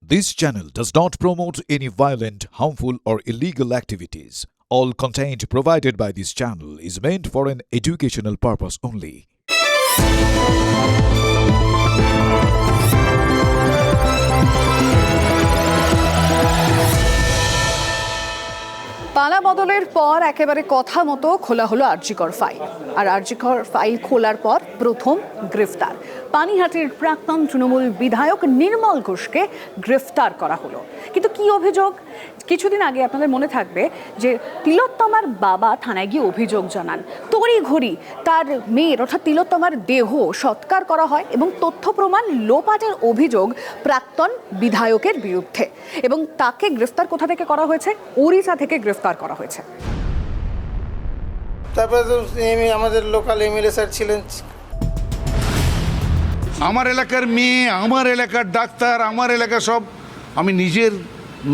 This channel does not promote any violent, harmful, or illegal activities. All content provided by this channel is meant for an educational purpose only. পালা বদলের পর একেবারে কথা মতো খোলা হলো আরজিকর ফাইল। আর RG Kar file খোলার পর প্রথম গ্রেফতার পানিহাটির প্রাক্তন তৃণমূল বিধায়ক নির্মল ঘোষকে গ্রেফতার করা হলো। কিন্তু কি অভিযোগ? কিছুদিন আগে আপনাদের মনে থাকবে যে তিলোত্তমার বাবা থানায় গিয়ে অভিযোগ জানান তড়িঘড়ি তার মেয়ের অর্থাৎ তিলোত্তমার দেহ সৎকার করা হয় এবং তথ্য প্রমাণ লোপাটের অভিযোগ প্রাক্তন বিধায়কের বিরুদ্ধে, এবং তাকে গ্রেফতার কোথা থেকে করা হয়েছে? ওড়িশা থেকে গ্রেফতার করা হয়েছে। তারপরে তো আমাদের লোকাল এমএলএ স্যার ছিলেন। আমার এলাকার মেয়ে, আমার এলাকার ডাক্তার, আমার এলাকা সব আমি নিজের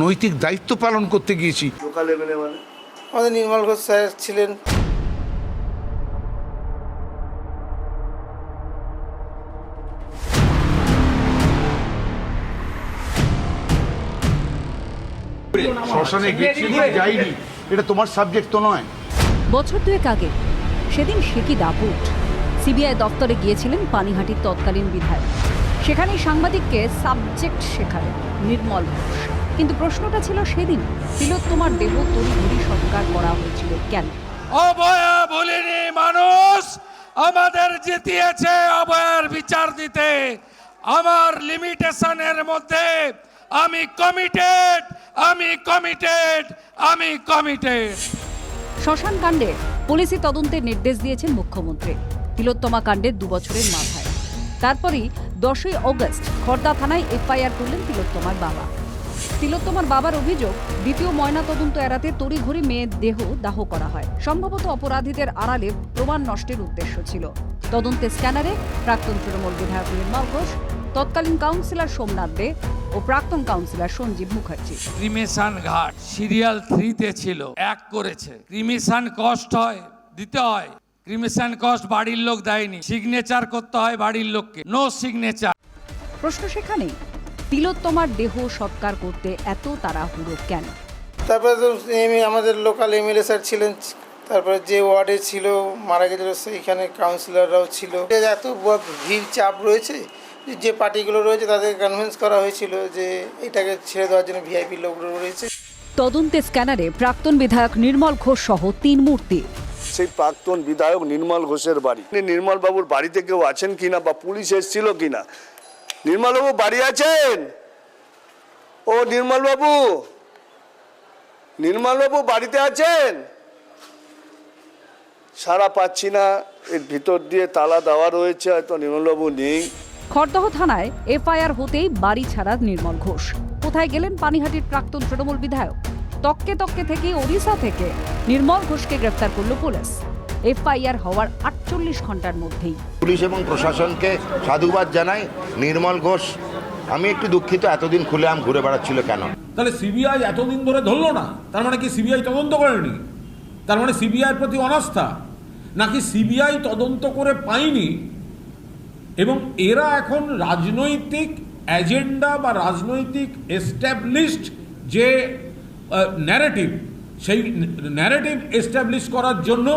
নৈতিক দায়িত্ব পালন করতে গিয়েছি। লোকাল এমএলএ মানে আমাদের নির্মল ঘোষ স্যার ছিলেন। শ্মশানে গেছি যাইনি, এটা তোমার সাবজেক্ট তো নয়। বছর দুয়েক আগে সেদিন সে কি দাপুট, সিবিআই দপ্তরে গিয়েছিলেন পানিহাটির তৎকালীন বিধায়ক। সেখানেই সাংবাদিককে সাবজেক্ট শেখালেন নির্মল ঘোষ। কিন্তু প্রশ্নটা ছিল সেদিন তিলোত্তমার দেহ তড়িঘড়ি সৎকার করা হয়েছিল কেন? অভয়া ভুলিনি মানুষ, আমাদের জিতিয়েছে অভয়ার বিচার দিতে। আমার লিমিটেশনের মধ্যে আমি কমিটেড, আমি কমিটেড, আমি কমিটেড। শ্মশান কাণ্ডে পুলিশি তদন্তের নির্দেশ দিয়েছেন মুখ্যমন্ত্রী তিলোত্তমা কাণ্ডের 2 বছরের মাথায়। তারপরই 10ই অগস্ট খড়দা থানায় এফআইআর করলেন তিলোত্তমার বাবা। তিলোত্তমার বাবার অভিযোগ, দ্বিতীয় ময়না তদন্ত এড়াতে তড়িঘড়ি মেয়ের দেহ দাহ করা হয়। সম্ভবত অপরাধীদের আড়ালে প্রমাণ নষ্টের উদ্দেশ্য ছিল। তদন্তে স্ক্যানারে প্রাক্তন তৃণমূল বিধায়ক নির্মল ঘোষ, তৎকালীন কাউন্সিলর সোমনাথ দে ও প্রাক্তন কাউন্সিলর সঞ্জীব মুখার্জি। ক্রিমিশন ঘাট সিরিয়াল 3-তে ছিল, 1 করেছে। ক্রিমিশন কস্ট হয়, দিতে হয়। ক্রিমিশন কস্ট বাড়ির লোক দেয়নি, সিগনেচার করতে হয় বাড়ির লোককে, নো সিগনেচার। প্রশ্ন সেখানেই, তিলোত্তমার দেহ সৎকার করতে এত তাড়াহুড়ো কেন? তারপরে তো আমাদের লোকাল এমএলএ স্যার ছিলেন। তারপরে যে ওয়ার্ডে ছিল মারা গেছিল সেইখানে কাউন্সিলররাও ছিল। এত ভিড় চাপ রয়েছে, যে পার্টিগুলো রয়েছে তাদের কনভিন্স করা হয়েছিল যে এটাকে ছেড়ে দেওয়ার জন্য ভিআইপি লোকগুলো রয়েছে। তদন্তে স্ক্যানারে প্রাক্তন বিধায়ক নির্মল ঘোষ সহ 3 মূর্তি। সেই প্রাক্তন বিধায়ক নির্মল ঘোষের বাড়ি, নির্মল বাবুর বাড়িতে কেউ আছেন কিনা বা পুলিশ এসেছিল কিনা? নির্মল বাবু বাড়ি আছেন? ও নির্মল বাবু, নির্মল বাবু বাড়িতে আছেন? সারা পাচ্ছি না, এর ভিতর দিয়ে তালা দেওয়া রয়েছে, হয়তো নির্মল বাবু নেই। খড়দহ থানায় এফআইআর হতেই বাড়ি ছাড়া নির্মল ঘোষ। কোথায় গেলেন পানিহাটির প্রাক্তন তৃণমূল বিধায়ক? তককে তককে থেকে ওড়িশা থেকে নির্মল ঘোষকে গ্রেফতার করল পুলিশ এফআইআর হওয়ার 48 ঘন্টার মধ্যেই। পুলিশ এবং প্রশাসনকে সাধুবাদ জানাই। নির্মল ঘোষ, আমি একটু দুঃখিত, এতদিন খুলেআম ঘুরে বেড়াচ্ছিল কেন? তাহলে সিবিআই এতদিন ধরে ধরলো না, তার মানে কি সিবিআই তদন্ত করেনি? তার মানে সিবিআইয়ের প্রতি অনাস্থা, নাকি সিবিআই তদন্ত করে পায়নি এবং এরা এখন রাজনৈতিক এজেন্ডা বা রাজনৈতিক এস্টাবলিশড যে ন্যারেটিভ, সেই ন্যারেটিভ এস্টাবলিশ করার জন্য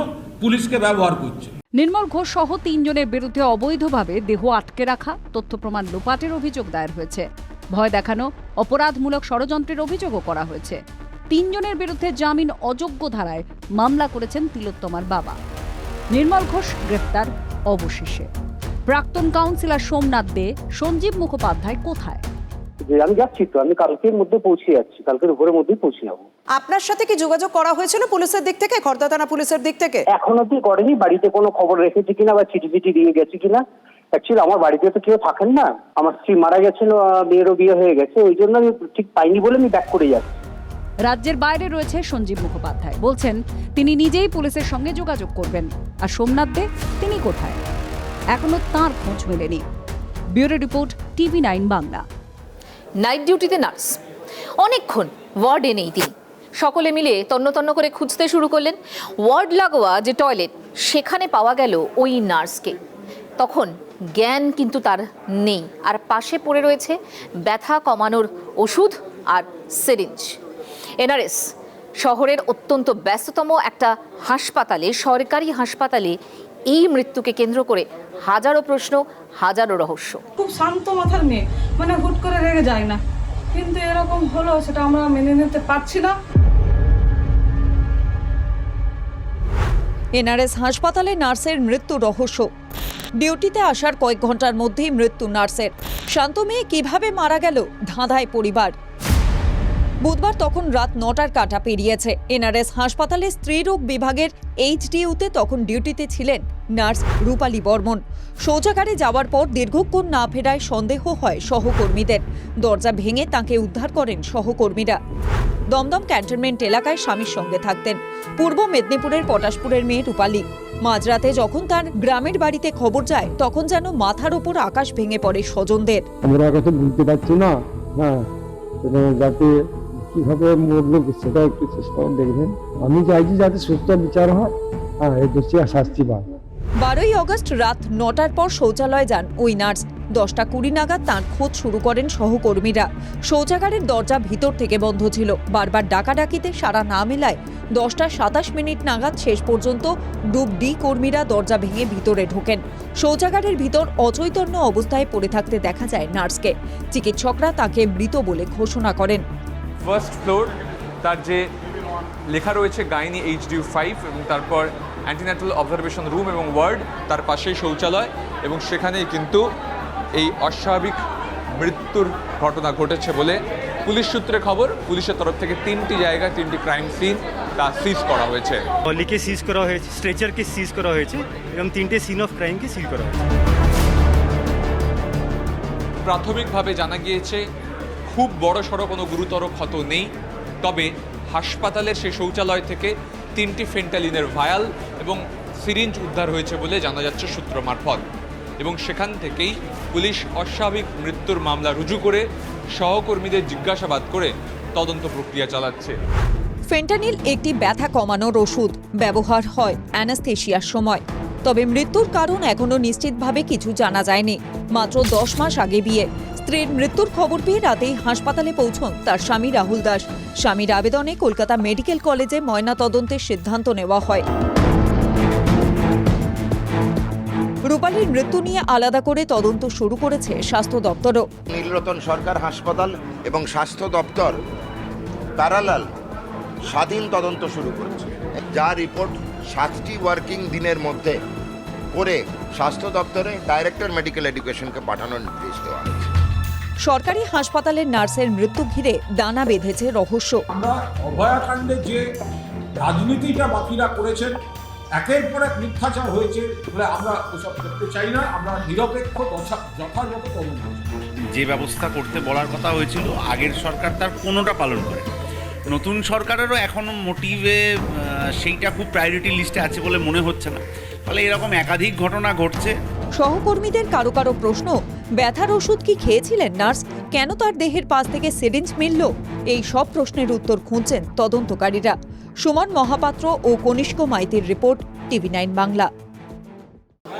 পুলিশকে ব্যবহার করছে? নির্মল ঘোষ সহ 3 জনের বিরুদ্ধে অবৈধভাবে দেহ আটকে রাখা, তথ্য প্রমাণ লোপাটের অভিযোগ দায়ের হয়েছে। ভয় দেখানো, অপরাধমূলক ষড়যন্ত্রের অভিযোগও করা হয়েছে। 3 জনের বিরুদ্ধে জামিন অযোগ্য ধারায় মামলা করেছেন তিলোত্তমার বাবা। নির্মল ঘোষ গ্রেফতার অবশেষে। প্রাক্তন কাউন্সিলর সোমনাথ দে, সঞ্জীব মুখোপাধ্যায় কোথায়? আমি যাচ্ছি তো, আমি কালকের মধ্যে পৌঁছে যাচ্ছি, কালকের ভোরের মধ্যেই পৌঁছে যাবো। আপনার সাথে কি যোগাযোগ করা হয়েছিল পুলিশের দিক থেকে, খড়দা থানা পুলিশের দিক থেকে? এখন অব্দি করেনি। বাড়িতে কোনো খবর রেখেছে কিনা বা চিঠি চিঠি দিয়ে গেছে কিনা। অ্যাকচুয়ালি আমার বাড়িতে তো কেউ থাকেন না, আমার স্ত্রী মারা গেছিল, মেয়েরও বিয়ে হয়ে গেছে, ওই জন্য আমি ঠিক পাইনি বলে আমি ব্যাক করে যাচ্ছি। রাজ্যের বাইরে রয়েছে সঞ্জীব মুখোপাধ্যায়, বলছেন তিনি নিজেই পুলিশের সঙ্গে যোগাযোগ করবেন। আর সোমনাথ দে, তিনি কোথায়? এখনো তাঁর খোঁজ মেলেনি। Bureau report, TV9 Bangla. Night ডিউটিতে নার্স, অনেকক্ষণ ওয়ার্ডে নেই তিনি। সকলে মিলে তন্ন তন্ন করে খুঁজতে শুরু করলেন। ওয়ার্ড লাগোয়া যে টয়লেট, সেখানে পাওয়া গেল ওই নার্সকে। তখন জ্ঞান কিন্তু তার নেই, আর পাশে পড়ে রয়েছে ব্যথা কমানোর ওষুধ আর সিরিঞ্জ। এনআরএস শহরের অত্যন্ত ব্যস্ততম একটা হাসপাতালে, সরকারি হাসপাতালে এই মৃত্যুকে কেন্দ্র করে হাজারো প্রশ্ন, হাজারো রহস্য। খুব শান্ত মাথার মেয়ে, মানে হুট করে রেগে যায় না, কিন্তু এরকম হলো সেটা আমরা মেনে নিতে পারছি না। এনআরএস হাসপাতালে নার্সের মৃত্যু রহস্য। ডিউটিতে আসার কয়েক ঘন্টার মধ্যেই মৃত্যু নার্সের। শান্ত মেয়ে কিভাবে মারা গেল, ধাঁধায় পরিবার। বুধবার তখন রাত 9টার কাঁটা পেরিয়েছে। এনআরএস হাসপাতালে স্ত্রীরোগ বিভাগের এইচডিইউতে তখন ডিউটিতে ছিলেন নার্স রূপালী বর্মন। শৌচাগারে যাওয়ার পর দীর্ঘক্ষণ না ফেরায় সন্দেহ হয় সহকর্মীদের। দরজা ভেঙে তাঁকে উদ্ধার করেন সহকর্মীরা। দমদম ক্যান্টনমেন্ট এলাকায় স্বামীর সঙ্গে থাকতেন। পূর্ব মেদিনীপুরের পটাশপুরের মেয়ে রূপালী। মাঝরাতে যখন তার গ্রামের বাড়িতে খবর যায়, তখন যেন মাথার ওপর আকাশ ভেঙে পড়ে স্বজনদের। আমরা কথা বুঝতে পারছি না, হ্যাঁ, যাতে কিভাবে মরলো সেটা একটু চেষ্টা দেখবেন। আমি চাইছি যাতে সুস্থ বিচার হয়, হ্যাঁ, এই দোষী শাস্তি পায়। 12ই অগস্ট রাত 9টার পর শৌচালয়ে যান ওই নার্স। 10টা 20 নাগাদ তাঁর খোঁজ শুরু করেন সহকর্মীরা। শৌচাগারের দরজা ভিতর থেকে বন্ধ ছিল। বারবার ডাকাডাকিতে সাড়া না মেলায় 10টা 27 নাগাদ শেষ পর্যন্ত গ্রুপ ডি কর্মীরা দরজা ভেঙে ভিতরে ঢোকেন। শৌচাগারের ভিতর অচৈতন্য অবস্থায় পড়ে থাকতে দেখা যায় নার্সকে। চিকিৎসকরা তাকে মৃত বলে ঘোষণা করেন। ফার্স্ট ফ্লোর, তার যে লেখা রয়েছে গাইনি এইচডিউ 5, এবং তারপর অ্যান্টিন্যাটাল অবজারভেশন রুম এবং ওয়ার্ড, তার পাশেই শৌচালয়, এবং সেখানেই কিন্তু এই অস্বাভাবিক মৃত্যুর ঘটনা ঘটেছে বলে পুলিশ সূত্রে খবর। পুলিশের তরফ থেকে 3টি জায়গায় 3টি ক্রাইম সিন তা সিজ করা হয়েছে। বডিকে সিজ করা হয়েছে, স্ট্রেচারকে সিজ করা হয়েছে এবং 3টে সিন অফ ক্রাইমকে সিল করা হয়েছে। প্রাথমিকভাবে জানা গিয়েছে খুব বড়সড় কোনো গুরুতর ক্ষত নেই, তবে হাসপাতালের সেই শৌচালয় থেকে 3টি ফেন্টালিনের ভায়াল এবং সিরিঞ্জ উদ্ধার হয়েছে বলে জানা যাচ্ছে সূত্র মারফত, এবং সেখান থেকেই পুলিশ অস্বাভাবিক মৃত্যুর মামলা রুজু করে সহকর্মীদের জিজ্ঞাসাবাদ করে তদন্ত প্রক্রিয়া চালাচ্ছে। ফেন্টানিল একটি ব্যথা কমানোর ওষুধ, ব্যবহার হয় অ্যানাস্থেশিয়ার সময়। তবে মৃত্যুর কারণ এখনো নিশ্চিতভাবে কিছু জানা যায়নি। মাত্র 10 মাস আগে বিয়ে। স্ত্রীর মৃত্যুর খবর পেয়ে রাতেই হাসপাতালে পৌঁছন তার স্বামী রাহুল দাস। স্বামীর আবেদনে কলকাতা মেডিকেল কলেজে ময়নাতদন্তের সিদ্ধান্ত নেওয়া হয়। রূপালীর মৃত্যু নিয়ে আলাদা করে তদন্ত শুরু করেছে স্বাস্থ্য দপ্তরও। নীলরতন সরকার হাসপাতাল এবং স্বাস্থ্য দপ্তর প্যারালাল স্বাধীন তদন্ত শুরু করেছে, যা রিপোর্ট 7টি ওয়ার্কিং দিনের মধ্যে করে স্বাস্থ্য দপ্তরে ডাইরেক্টর মেডিকেল এডুকেশনকে পাঠানোর নির্দেশ দেওয়া হয়েছে। সরকারি হাসপাতালের নার্সের মৃত্যু ঘিরে দানা বেঁধেছে রহস্য। আমরা অভয়াকাণ্ডে যে রাজনীতিটা বাকিরা করেছেন, একের পর এক মিথ্যাচার হয়েছে বলে আমরা ওসব করতে চাই না। আমরা নিরপেক্ষ যথাযথ তদন্ত যে ব্যবস্থা করতে বলার কথা হয়েছিল আগের সরকার তার কোনোটা পালন করে। নতুন সরকারেরও এখনো মোটিভে সেইটা খুব প্রায়োরিটি লিস্টে আছে বলে মনে হচ্ছে না, ফলে এরকম একাধিক ঘটনা ঘটছে। সহকর্মীদের কারো কারো প্রশ্ন, ব্যথার ওষুধ কি খেয়েছিলেন নার্স? কেন তার দেহের পাশ থেকে সিরিঞ্জ মিলল? এই সব প্রশ্নের উত্তর খুঁজছেন তদন্তকারীরা। সুমন মহাপাত্র ও কনিষ্ক মাইতির রিপোর্ট, TV9 বাংলা।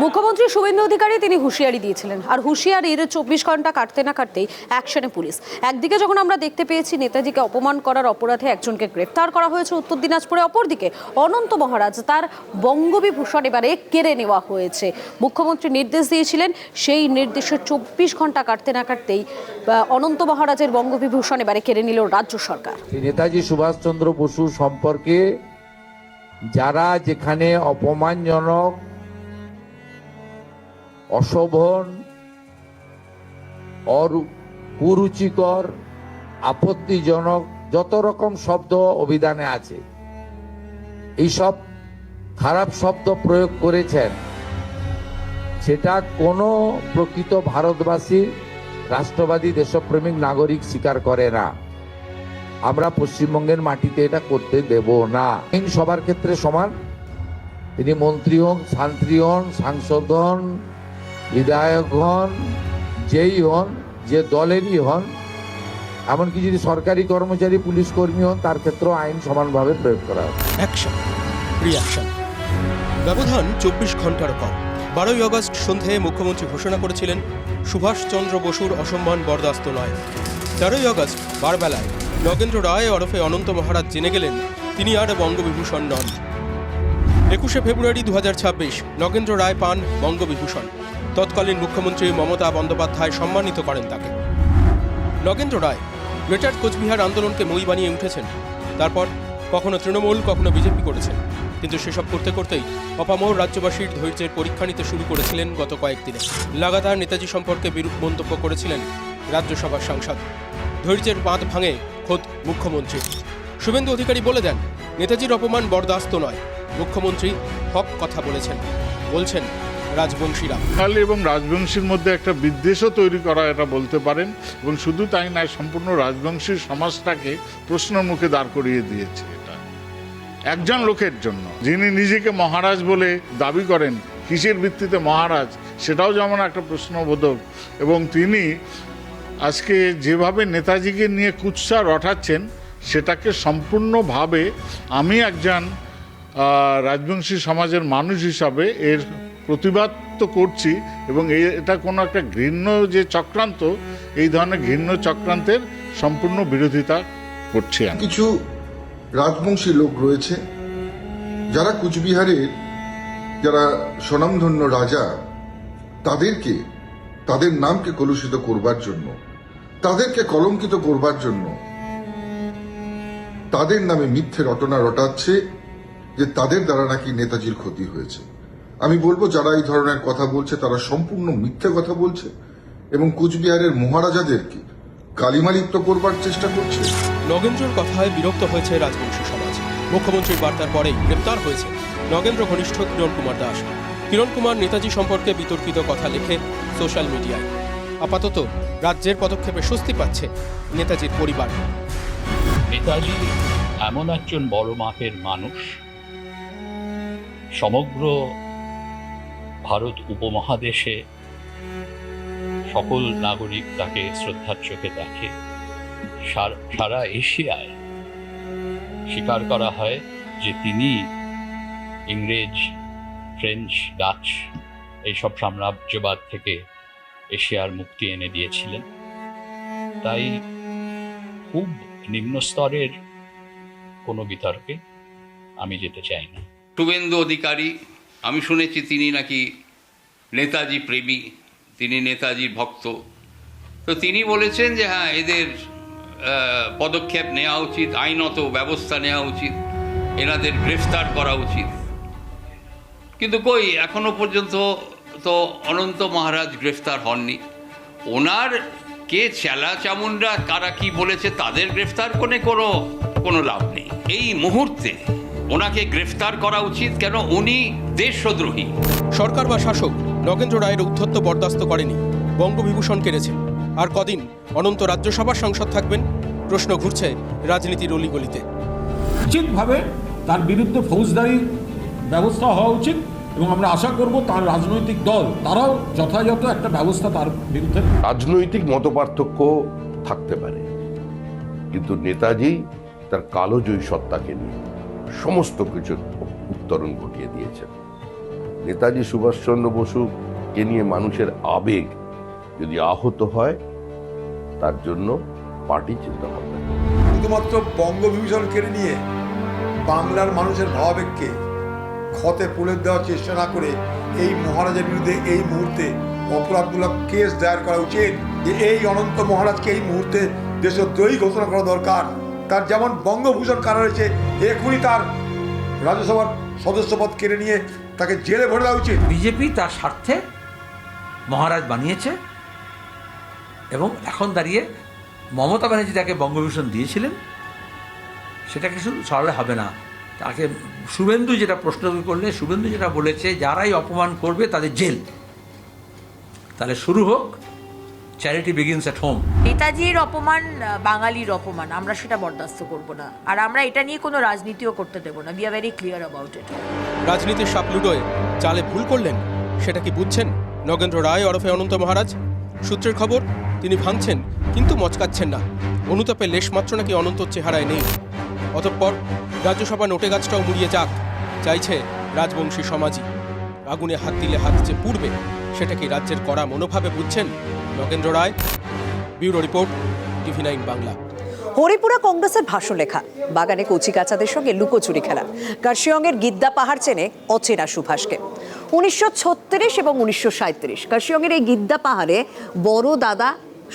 মুখ্যমন্ত্রী শুভেন্দু অধিকারী তিনি হুঁশিয়ারি দিয়েছিলেন, আর হুঁশিয়ারির 24 ঘন্টা কাটতে না কাটতেই অ্যাকশনে পুলিশ। একদিকে যখন আমরা দেখতে পেয়েছি নেতাজিকে অপমান করার অপরাধে একজনকে গ্রেফতার করা হয়েছে উত্তর দিনাজপুরে, অপরদিকে অনন্ত মহারাজ তার বঙ্গবিভূষণ এবারে কেড়ে নেওয়া হয়েছে। মুখ্যমন্ত্রী নির্দেশ দিয়েছিলেন, সেই নির্দেশের 24 ঘন্টা কাটতে না কাটতেই অনন্ত মহারাজের বঙ্গবিভূষণ এবারে কেড়ে নিল রাজ্য সরকার। নেতাজি সুভাষচন্দ্র বসু সম্পর্কে যারা যেখানে অপমানজনক, অশোভন, কুরুচিকর, আপত্তিজনক যত রকম শব্দ অভিধানে আছে, এইসব খারাপ শব্দ প্রয়োগ করেছেন, সেটা কোনো প্রকৃত ভারতবাসী, রাষ্ট্রবাদী, দেশপ্রেমিক নাগরিক স্বীকার করে না। আমরা পশ্চিমবঙ্গের মাটিতে এটা করতে দেব না। আইন সবার ক্ষেত্রে সমান। তিনি মন্ত্রী হন, শান্ত্রী হন, সাংসদ হন, বিধায়ক হন, যেই হন, যে দলেরই হন, এমনকি যদি সরকারি কর্মচারী, পুলিশ কর্মী হন, তার ক্ষেত্রেও আইন সমানভাবে প্রয়োগ করা হবে। অ্যাকশন, রিঅ্যাকশন, ব্যবধান 24 ঘন্টার কম। 12ই আগস্ট সন্ধ্যায় মুখ্যমন্ত্রী ঘোষণা করেছিলেন সুভাষচন্দ্র বসুর অসম্মান বরদাস্ত নয়। 13ই আগস্ট বারবেলায় নগেন্দ্র রায় ওরফে অনন্ত মহারাজ জেনে গেলেন তিনি আর বঙ্গবিভূষণ নন। 21শে ফেব্রুয়ারি 2026 নগেন্দ্র রায় পান বঙ্গবিভূষণ। তৎকালীন মুখ্যমন্ত্রী মমতা বন্দ্যোপাধ্যায় সম্মানিত করেন তাকে। নগেন্দ্র রায় গ্রেটার কোচবিহার আন্দোলনকে মই বানিয়ে উঠেছেন। তারপর কখনো তৃণমূল কখনো বিজেপি করেছেন, কিন্তু সেসব করতে করতেই অপামর রাজ্যবাসীর ধৈর্যের পরীক্ষা নিতে শুরু করেছিলেন গত কয়েকদিনে। লাগাতার নেতাজি সম্পর্কে বিরূপ মন্তব্য করেছিলেন রাজ্যসভার সাংসদ। ধৈর্যের বাঁধ ভাঙে খোদ মুখ্যমন্ত্রী। শুভেন্দু অধিকারী বলে দেন, নেতাজির অপমান বরদাস্ত নয়। মুখ্যমন্ত্রী হক কথা বলছেন রাজবংশীরা। বাঙালি এবং রাজবংশীর মধ্যে একটা বিদ্বেষও তৈরি করা, এটা বলতে পারেন। এবং শুধু তাই নয়, সম্পূর্ণ রাজবংশী সমাজটাকে প্রশ্নের মুখে দাঁড় করিয়ে দিয়েছে এটা একজন লোকের জন্য, যিনি নিজেকে মহারাজ বলে দাবি করেন। কিসের ভিত্তিতে মহারাজ সেটাও যেমন একটা প্রশ্নবোধক। এবং তিনি আজকে যেভাবে নেতাজিকে নিয়ে কুৎসা রটাচ্ছেন, সেটাকে সম্পূর্ণভাবে আমি একজন রাজবংশী সমাজের মানুষ হিসাবে এর প্রতিবাদ তো করছি। এবং এটা কোনো একটা ঘৃণ্য যে চক্রান্ত, এই ধরনের ঘৃণ্য চক্রান্তের সম্পূর্ণ বিরোধিতা করছি। কিছু রাজবংশী লোক রয়েছে যারা কুচবিহারের যারা স্বনামধন্য রাজা, তাদেরকে তাদের নামকে কলুষিত করবার জন্য, তাদেরকে কলঙ্কিত করবার জন্য তাদের নামে মিথ্যে রটনা রটাচ্ছে যে তাদের দ্বারা নাকি নেতাজির ক্ষতি হয়েছে। আমি বলবো যারা এই ধরনের কথা বলছে তারা সম্পূর্ণ মিথ্যে কথা বলছে এবং কুচবিহারের মহারাজাদেরকে কালিমালিপ্ত করবার চেষ্টা করছে। নগেন্দ্রর কথায় বিরক্ত হয়েছে রাজবংশী সমাজ। মুখ্যমন্ত্রীর বার্তার পরেই গ্রেপ্তার হয়েছে নগেন্দ্র ঘনিষ্ঠ কিরণ কুমার দাস। কিরণ কুমার নেতাজি সম্পর্কে বিতর্কিত কথা লিখে সোশ্যাল মিডিয়ায়। আপাতত রাজ্যের পদক্ষেপে স্বস্তি পাচ্ছে নেতাজির পরিবার। নেতাজি এমন একজন বড় মাপের মানুষ, সমগ্র ভারত উপমহাদেশে সকল নাগরিক তাকে শ্রদ্ধার চোখে দেখে। সারা এশিয়ায় স্বীকার করা হয় যে তিনি ইংরেজ, ফ্রেঞ্চ, ডাচ এইসব সাম্রাজ্যবাদ থেকে এশিয়ার মুক্তি এনে দিয়েছিলেন। তাই খুব নিম্ন স্তরের কোনো বিতর্কে আমি যেতে চাই না। শুভেন্দু অধিকারী, আমি শুনেছি তিনি নাকি নেতাজি প্রেমী, তিনি নেতাজির ভক্ত। তো তিনি বলেছেন যে হ্যাঁ, এদের পদক্ষেপ নেওয়া উচিত, আইনত ব্যবস্থা নেওয়া উচিত, এনাদের গ্রেফতার করা উচিত। কিন্তু কই, এখনো পর্যন্ত তো অনন্ত মহারাজ গ্রেফতার হননি। ওনার কে চেলা চামুন্ডা কারা কি বলেছে তাদের গ্রেফতার করে কোনো লাভ নেই। এই মুহূর্তে ওনাকে গ্রেফতার করা উচিত, কেন উনি দেশদ্রোহী। সরকার বা শাসক নগেন্দ্র রায়ের উদ্ধত্ত বরদাস্ত করেনি, বঙ্গবিভূষণ কেড়েছেন। আর কদিন অনন্ত রাজ্যসভার সাংসদ থাকবেন? প্রশ্ন ঘুরছে রাজনীতির অলিগলিতে। উচিতভাবে তার বিরুদ্ধে ফৌজদারি ব্যবস্থা হওয়া উচিত এবং আমরা আশা করব তার রাজনৈতিক দল তারাও যথাযথ একটা ব্যবস্থা তার বিরুদ্ধে। রাজনৈতিক মতপার্থক্য থাকতে পারে, কিন্তু নেতাজি তার কালোজয়ী সত্তাকে নিয়ে সমস্ত কিছুর উত্তরণ ঘটিয়ে দিয়েছেন। নেতাজি সুভাষচন্দ্র বসুকে নিয়ে মানুষের আবেগ যদি আহত হয়, তার জন্য পার্টি চিন্তা করবে। শুধুমাত্র বঙ্গবিভূষণ কেড়ে নিয়ে বাংলার মানুষের ভাবাবেগকে ক্ষতে পুলে দেওয়ার চেষ্টা না করে এই মহারাজের বিরুদ্ধে এই মুহূর্তে অপরাধমূলক কেস দায়ের করা উচিত। যে এই অনন্ত মহারাজকে এই মুহূর্তে দেশদ্রোহী ঘোষণা করা দরকার। তার যেমন বঙ্গভূষণ কারা রয়েছে, এখনই তার রাজ্যসভার সদস্যপদ কেড়ে নিয়ে তাকে জেলে ভরে দেওয়া উচিত। বিজেপি তার স্বার্থে মহারাজ বানিয়েছে এবং এখন দাঁড়িয়ে মমতা ব্যানার্জি তাকে বঙ্গবিভূষণ দিয়েছিলেন, সেটা কিছু সরলে হবে না। তাকে শুভেন্দু যেটা প্রশ্ন করলে, শুভেন্দু যেটা বলেছে যারাই অপমান করবে তাদের জেল। তাহলে শুরু হোক, চ্যারিটি বিগিনস এট হোম। নেতাজির অপমান বাঙালির অপমান, আমরা সেটা বরদাস্ত করব না, আর আমরা এটা নিয়ে কোনো রাজনীতিও করতে দেব না। We are very clear about it. রাজনীতির সাপলুডোয় চালে ভুল করলেন, সেটা কি বুঝছেন নগেন্দ্র রায় ওরফে অনন্ত মহারাজ? সূত্রের খবর, তিনি ভাঙছেন কিন্তু মচকাচ্ছেন না। অনুতাপের লেশমাত্র নাকি অনন্তর চেহারায় নেই। অতঃপর রাজ্যসভা নোটে গাছটাও মুড়িয়ে যাক, চাইছে রাজবংশী সমাজই। আগুনে হাত দিলে হাত যে পুড়বে, সেটা কি রাজ্যের কড়া মনোভাবে বুঝছেন Nagendra Roy? Bureau report, TV9 Bangla. Haripura কংগ্রেসের ভাষণ লেখা, বাগানে কচিকাচাদের সঙ্গে লুকোচুরি খেলা, কার্শিয়ংয়ের গিদ্দা পাহাড় চেনে অচেনা সুভাষকে। 1936 এবং 1937 কার্শিয়ংয়ের এই গিদ্দা পাহাড়ে বড় দাদা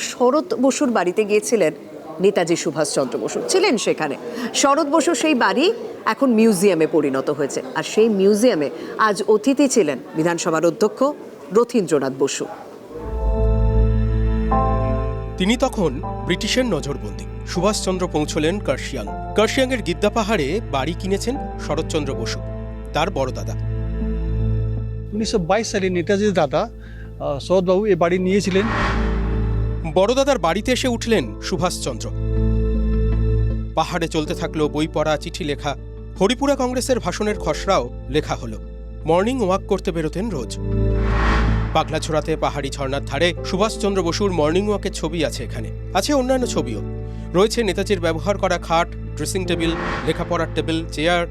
শরৎ বসুর বাড়িতে গিয়েছিলেন নেতাজি সুভাষচন্দ্র বসু, ছিলেন সেখানে। শরৎ বসুর সেই বাড়ি এখন মিউজিয়ামে পরিণত হয়েছে, আর সেই মিউজিয়ামে আজ অতিথি ছিলেন বিধানসভার অধ্যক্ষ রথীন্দ্রনাথ বসু। তিনি তখন ব্রিটিশের নজরবন্দি। সুভাষচন্দ্র পৌঁছলেন কার্শিয়াং। কার্শিয়াংয়ের গিদ্দা পাহাড়ে বাড়ি কিনেছেন শরৎচন্দ্র বসু, তার বড় দাদা। 1922 সালে নেতাজির দাদা শরৎবাবু এ বাড়ি নিয়েছিলেন। বড় দাদার বাড়িতে এসে উঠলেন সুভাষচন্দ্র। পাহাড়ে চলতে থাকলো বই পড়া, চিঠি লেখা। হরিপুরা কংগ্রেসের ভাষণের খসড়াও লেখা হলো। মর্নিং ওয়াক করতে বেরোতেন রোজ। পাগলাছড়াতে পাহাড়ি ঝর্ণার ধারে সুভাষচন্দ্র বসুর মর্নিং ওয়াকের ছবি আছে এখানে। আছে অন্যান্য ছবিও। রয়েছে নেতাজির ব্যবহার করা খাট, ড্রেসিং টেবিল, লেখাপড়ার টেবিল, চেয়ার।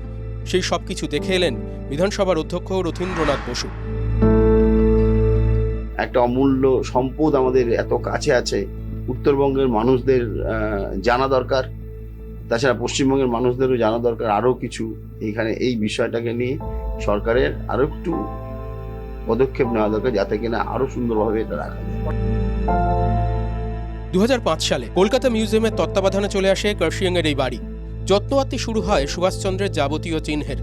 সেই সব কিছু দেখে এলেন বিধানসভার অধ্যক্ষ রথীন্দ্রনাথ বসু। একটা অমূল্য সম্পদ আমাদের এত কাছে আছে, উত্তরবঙ্গের মানুষদের জানা দরকার, তাছাড়া পশ্চিমবঙ্গের মানুষদেরও জানা দরকার আরও কিছু। এইখানে এই বিষয়টাকে নিয়ে সরকারের আরও একটু পদক্ষেপ নেওয়া দরকার, যাতে কিনা আরও সুন্দরভাবে এটা রাখা যায়। 2005 সালে কলকাতা মিউজিয়ামের তত্ত্বাবধানে চলে আসে কার্শিয়াংয়ের এই বাড়ি। যত্নআত্তি শুরু হয় সুভাষচন্দ্রের যাবতীয় চিহ্নের।